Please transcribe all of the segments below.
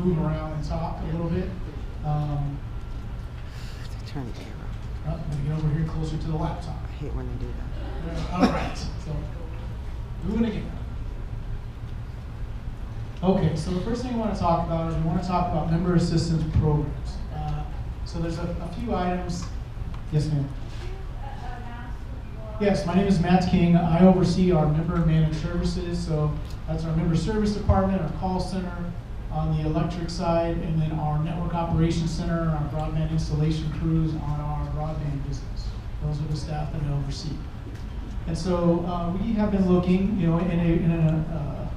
move around and talk a little bit. Turn the arrow. I'm going to get over here closer to the laptop. I hate when they do that. All right, so moving again. Okay, so the first thing I want to talk about is we want to talk about member assistance programs. So there's a few items. Yes, ma'am. Yes, my name is Matt King. I oversee our member managed services. So that's our member service department, our call center on the electric side, and then our network operations center, our broadband installation crews on our broadband business. Those are the staff that I oversee. And so we have been looking, in a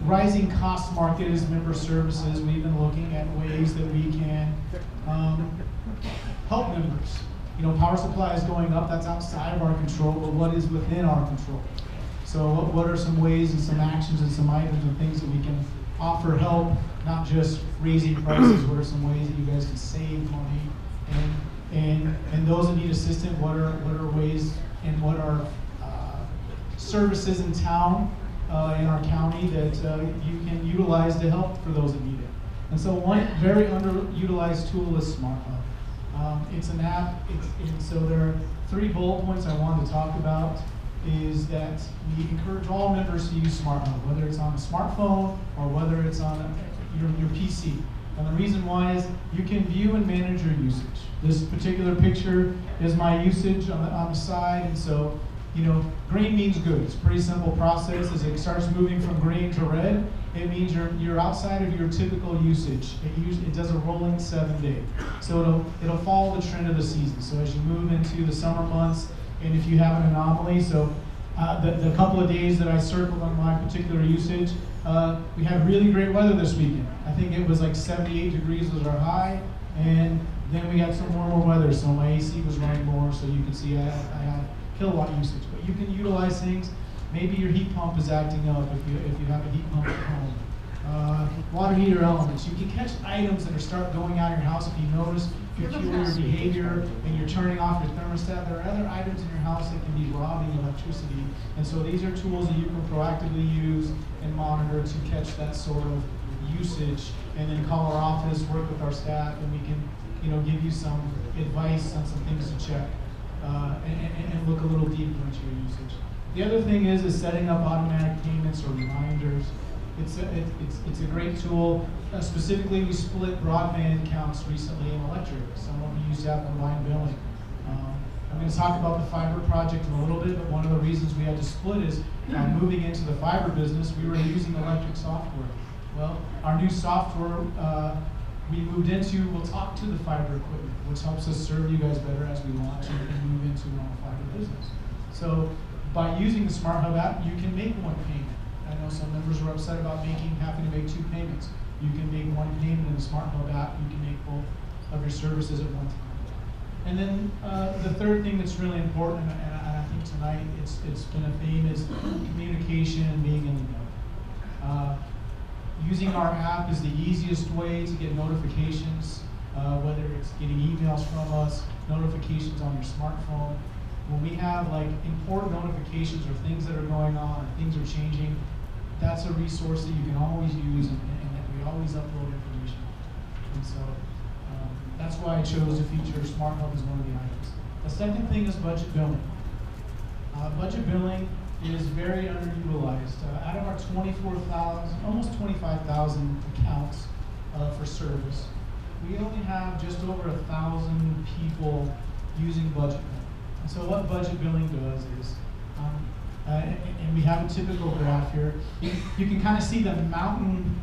rising cost market as member services. We've been looking at ways that we can help members. Power supply is going up. That's outside of our control, but what is within our control? So what are some ways and some actions and some items and things that we can offer help, not just raising prices? What are some ways that you guys can save money? And those that need assistance, what are ways and what are services in town, in our county that you can utilize to help for those that need it? And so one very underutilized tool is Smart Hub. It's an app, and so there are 3 bullet points I wanted to talk about. Is that we encourage all members to use Smart Hub, whether it's on a smartphone or whether it's on your PC. And the reason why is you can view and manage your usage. This particular picture is my usage on the side, and so green means good. It's a pretty simple process. As it starts moving from green to red, it means you're outside of your typical usage. It does a rolling 7-day, so it'll follow the trend of the season. So as you move into the summer months, and if you have an anomaly, so the couple of days that I circled on my particular usage, we had really great weather this weekend. I think it was like 78 degrees was our high, and then we got some warmer weather, so my AC was running more, so you can see I had kilowatt usage. But you can utilize things. Maybe your heat pump is acting up if you have a heat pump at home. Water heater elements. You can catch items that are start going out of your house if you notice peculiar behavior and you're turning off your thermostat. There are other items in your house that can be robbing electricity. And so these are tools that you can proactively use and monitor to catch that sort of usage, and then call our office, work with our staff, and we can give you some advice on some things to check and look a little deeper into your usage. The other thing is setting up automatic payments or reminders. It's a great tool. Specifically, we split broadband accounts recently in electric. Some of you used to have combined billing. I'm going to talk about the fiber project in a little bit, but one of the reasons we had to split is moving into the fiber business, we were using electric software. Well, our new software we moved into will talk to the fiber equipment, which helps us serve you guys better as we launch and move into our fiber business. So by using the Smart Hub app, you can make one payment. I know some members were upset about having to make 2 payments. You can make one payment in the Smart Hub app. You can make both of your services at one time. And then the third thing that's really important, and I think tonight it's been a theme, is communication and being in the know. Using our app is the easiest way to get notifications, whether it's getting emails from us, notifications on your smartphone. When we have important notifications or things that are going on or things are changing, that's a resource that you can always use and that we always upload information. And so that's why I chose to feature Smart Hub as one of the items. The second thing is budget billing. Budget billing is very underutilized. Out of our 24,000, almost 25,000 accounts for service, we only have just over 1,000 people using budget billing. And so what budget billing does is, and we have a typical graph here, you can kind of see the mountain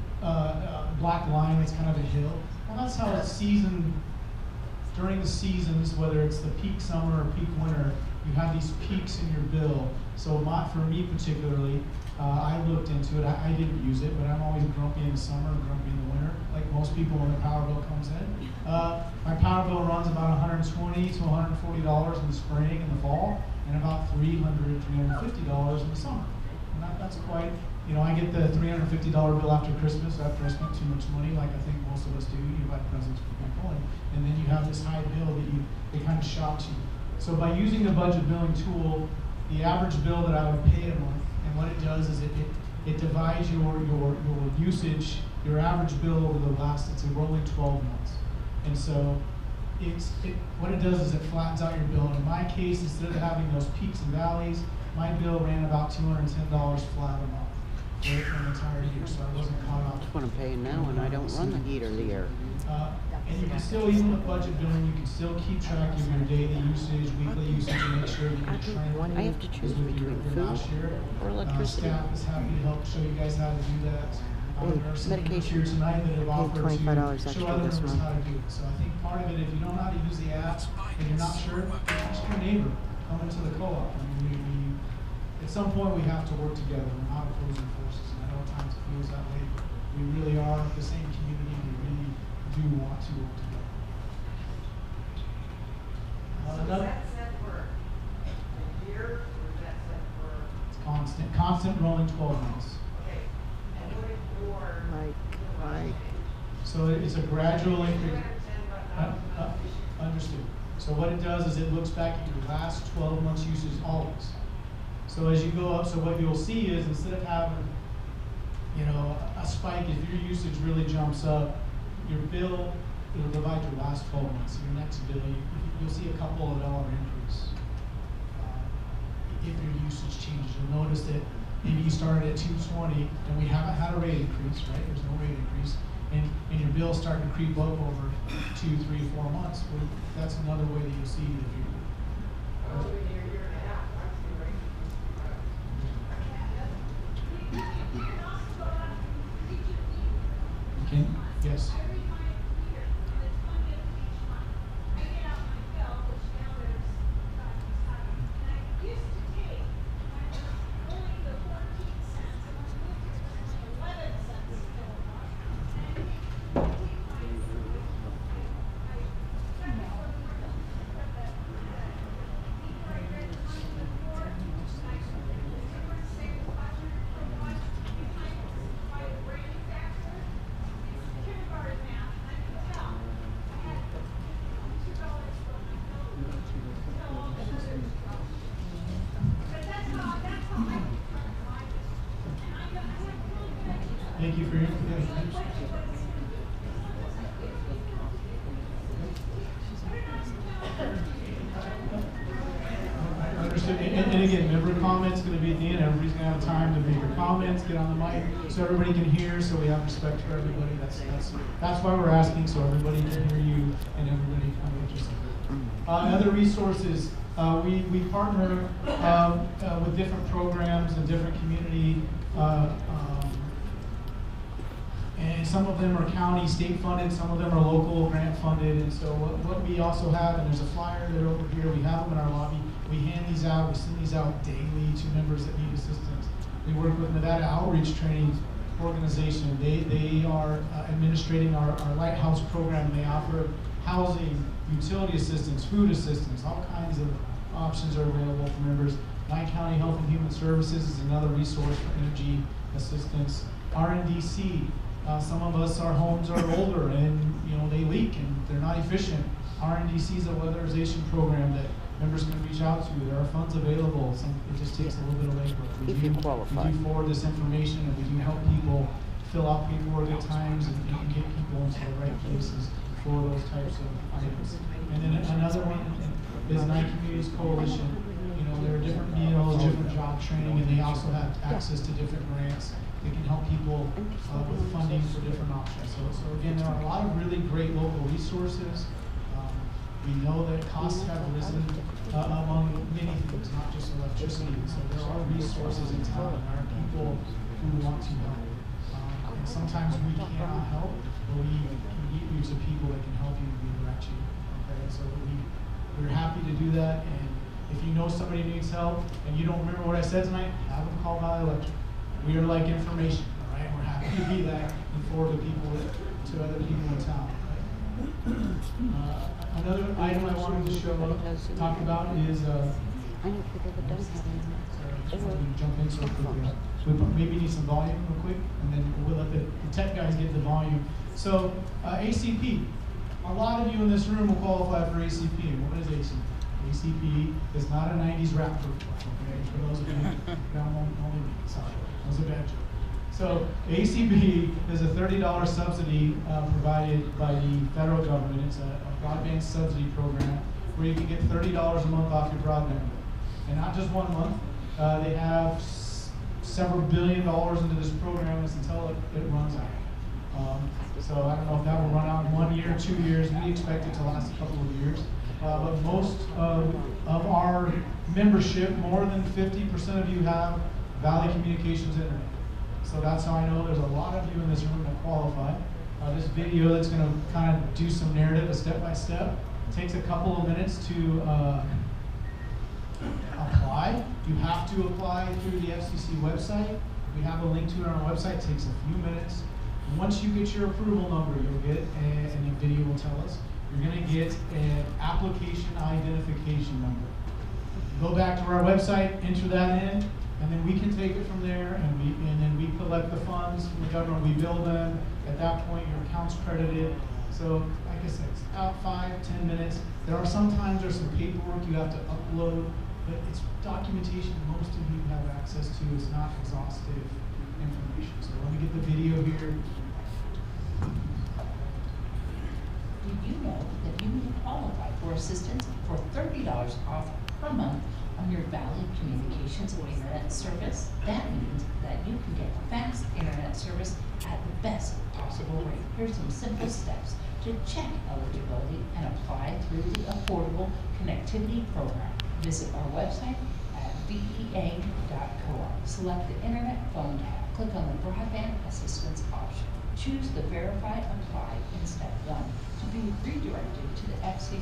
black line, it's kind of a hill. Well, that's how it's seasoned during the seasons, whether it's the peak summer or peak winter, you have these peaks in your bill. So for me particularly, I looked into it. I didn't use it, but I'm always grumpy in the summer and grumpy in the winter, like most people when the power bill comes in. My power bill runs about $120 to $140 in the spring and the fall, and about $300, $350 in the summer. And that's quite, I get the $350 bill after Christmas, after I spent too much money, like I think most of us do. You buy presents for people, and then you have this high bill that it kind of shocks you. So by using the budget billing tool, the average bill that I would pay a month, and what it does is it it divides your usage, your average bill over the last, it's a rolling 12 months. And so what it does is it flattens out your bill. And in my case, instead of having those peaks and valleys, my bill ran about $210 flat a month for an entire year, so I wasn't caught up. That's what I'm paying now, and I don't run the heater here. And you can still, even with budget billing, you can still keep track of your daily usage, weekly usage, and make sure that your trend I have to choose is with between your food last year. or electricity. Staff is happy to help show you guys how to do that. There are some groups Medication. here tonight that have offered to $25 show extra other this members month. how to do it. So I think part of it, if you don't know how to use the app and you're not sure, ask your neighbor, come into the co-op. I mean, at some point we have to work together. We're not opposing forces, and I know at times it feels that way, but we really are the same community. We really do want to work together. Is that set for a year, or is that set for? Constant rolling 12 months. Okay, and what if your? Right. So it's a gradual increase. Understood. So what it does is it looks back at your last 12 months usage always. So as you go up, so what you'll see is instead of having, a spike, if your usage really jumps up, your bill, it'll divide your last 12 months. So your next bill, you'll see a couple of dollar increase. If your usage changes, you'll notice that maybe you started at 220 and we haven't had a rate increase, right? There's no rate increase. And your bill's starting to creep up over 2, 3, 4 months. Well, that's another way that you'll see if you. Over a year and a half, I've seen rates. Yes. Thank you for your information. Understood. And again, member comments going to be at the end. Everybody's going to have time to make their comments, get on the mic, so everybody can hear. So we have respect for everybody. That's why we're asking, so everybody can hear you and everybody can participate. Other resources. We partner with different programs and different community. And some of them are county, state funded, some of them are local, grant funded. And so what we also have, and there's a flyer there over here, we have them in our lobby. We hand these out, we send these out daily to members that need assistance. We work with Nevada Outreach Training Organization. They are administrating our Lighthouse program. They offer housing, utility assistance, food assistance, all kinds of options are available for members. Nye County Health and Human Services is another resource for energy assistance. RNDC. Some of us, our homes are older and they leak and they're not efficient. RNDC is a weatherization program that members can reach out to. There are funds available. It just takes a little bit of legwork. If you qualify. We do forward this information and we do help people fill out paperwork at times and get people into the right places for those types of items. And then another one is Nye Communities Coalition. There are different meals, different job training, and they also have access to different grants. They can help people with funding for different options. So again, there are a lot of really great local resources. We know that costs have risen among many things, not just electricity. So there are resources in town, and there are people who want to help. And sometimes we cannot help, but we can get you to people that can help you and redirect you. Okay, so we're happy to do that. And if you know somebody needs help and you don't remember what I said tonight, have them call Valley Electric. We are like information, all right? We're happy to be that and forward to people, to other people in town. Right? Another item I wanted to talk about is. I know people that don't have any. Sorry, jump in so quickly. So we maybe need some volume real quick, and then we'll let the tech guys get the volume. So ACP. A lot of you in this room will qualify for ACP. And what is ACP? ACP is not a 90s rap group, okay? For those of you who don't only me, sorry, that was a bad joke. So ACB is a $30 subsidy provided by the federal government. It's a broadband subsidy program where you can get $30 a month off your broadband bill. And not just 1 month. They have several billion dollars into this program until it runs out. So I don't know if that will run out in 1 year, 2 years. We expect it to last a couple of years. But most of our membership, more than 50% of you have Valley Communications Internet. So that's how I know there's a lot of you in this room that qualify. This video that's going to kind of do some narrative, a step-by-step, takes a couple of minutes to apply. You have to apply through the FCC website. We have a link to it on our website. It takes a few minutes. Once you get your approval number, you'll get, and the video will tell us, you're going to get an application identification number. Go back to our website, enter that in, and then we can take it from there, and then we collect the funds from the government, we bill them. At that point, your account's credited. So, like I said, it's about 5-10 minutes. Sometimes there's some paperwork you have to upload, but it's documentation most of you have access to. It's not exhaustive information. So let me get the video here. Did you know that you can qualify for assistance for $30 off per month on your Valley Communications internet service? That means that you can get fast internet service at the best possible rate. Here's some simple steps to check eligibility and apply through the Affordable Connectivity Program. Visit our website at VEA.coop. Select the Internet phone tab. Click on the Broadband Assistance option. Choose the Verify Apply in Step 1 to be redirected to the FCC